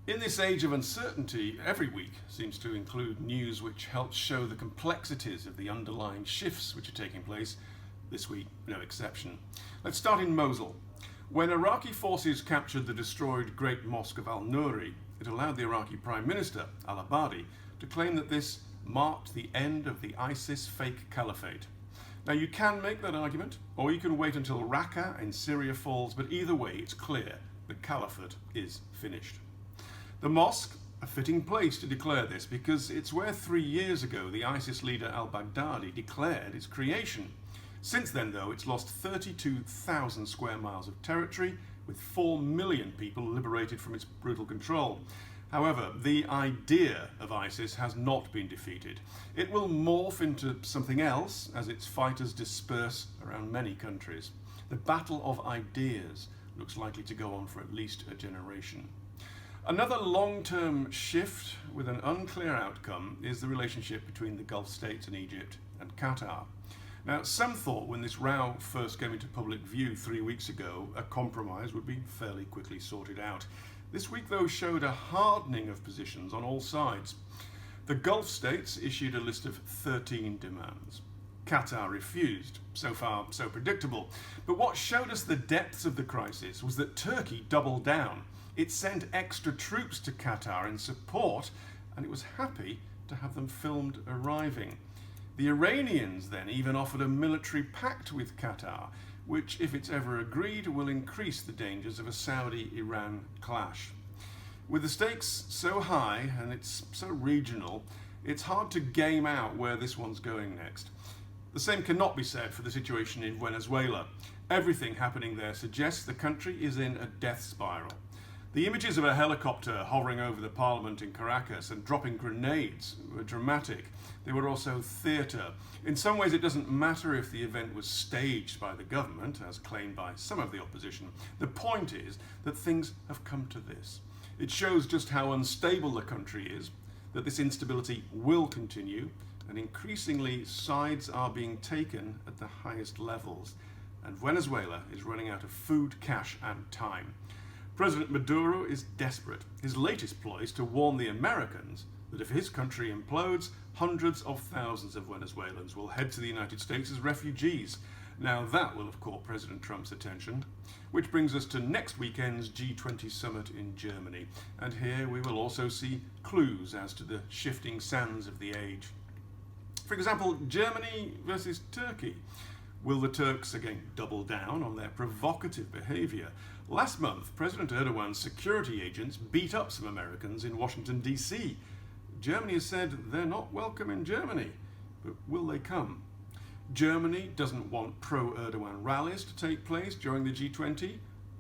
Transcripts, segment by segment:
In this age of uncertainty, every week seems to include news which helps show the complexities of the underlying shifts which are taking place. This week, no exception. Let's start in Mosul. When Iraqi forces captured the destroyed Great Mosque of Al-Nuri, it allowed the Iraqi Prime Minister, al-Abadi, to claim that this marked the end of the ISIS fake caliphate. Now, you can make that argument, or you can wait until Raqqa in Syria falls, but either way, it's clear the caliphate is finished. The mosque, a fitting place to declare this, because it's where 3 years ago the ISIS leader al-Baghdadi declared its creation. Since then, though, it's lost 32,000 square miles of territory, with 4 million people liberated from its brutal control. However, the idea of ISIS has not been defeated. It will morph into something else as its fighters disperse around many countries. The battle of ideas looks likely to go on for at least a generation. Another long-term shift with an unclear outcome is the relationship between the Gulf states and Egypt and Qatar. Now, some thought when this row first came into public view 3 weeks ago, a compromise would be fairly quickly sorted out. This week, though, showed a hardening of positions on all sides. The Gulf states issued a list of 13 demands. Qatar refused. So far, so predictable. But what showed us the depths of the crisis was that Turkey doubled down. It sent extra troops to Qatar in support, and it was happy to have them filmed arriving. The Iranians then even offered a military pact with Qatar, which, if it's ever agreed, will increase the dangers of a Saudi-Iran clash. With the stakes so high and it's so regional, it's hard to game out where this one's going next. The same cannot be said for the situation in Venezuela. Everything happening there suggests the country is in a death spiral. The images of a helicopter hovering over the parliament in Caracas and dropping grenades were dramatic. They were also theatre. In some ways, it doesn't matter if the event was staged by the government, as claimed by some of the opposition. The point is that things have come to this. It shows just how unstable the country is, that this instability will continue, and increasingly sides are being taken at the highest levels. And Venezuela is running out of food, cash, and time. President Maduro is desperate. His latest ploy is to warn the Americans that if his country implodes, hundreds of thousands of Venezuelans will head to the United States as refugees. Now that will have caught President Trump's attention. Which brings us to next weekend's G20 summit in Germany. And here we will also see clues as to the shifting sands of the age. For example, Germany versus Turkey. Will the Turks again double down on their provocative behaviour? Last month, President Erdogan's security agents beat up some Americans in Washington, D.C. Germany has said they're not welcome in Germany, but will they come? Germany doesn't want pro-Erdogan rallies to take place during the G20.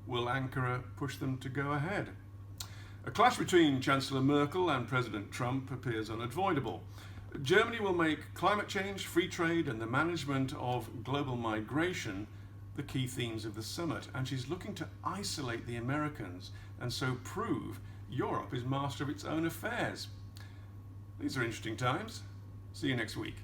Will Ankara push them to go ahead? A clash between Chancellor Merkel and President Trump appears unavoidable. Germany will make climate change, free trade, and the management of global migration the key themes of the summit, and she's looking to isolate the Americans and so prove Europe is master of its own affairs. These are interesting times. See you next week.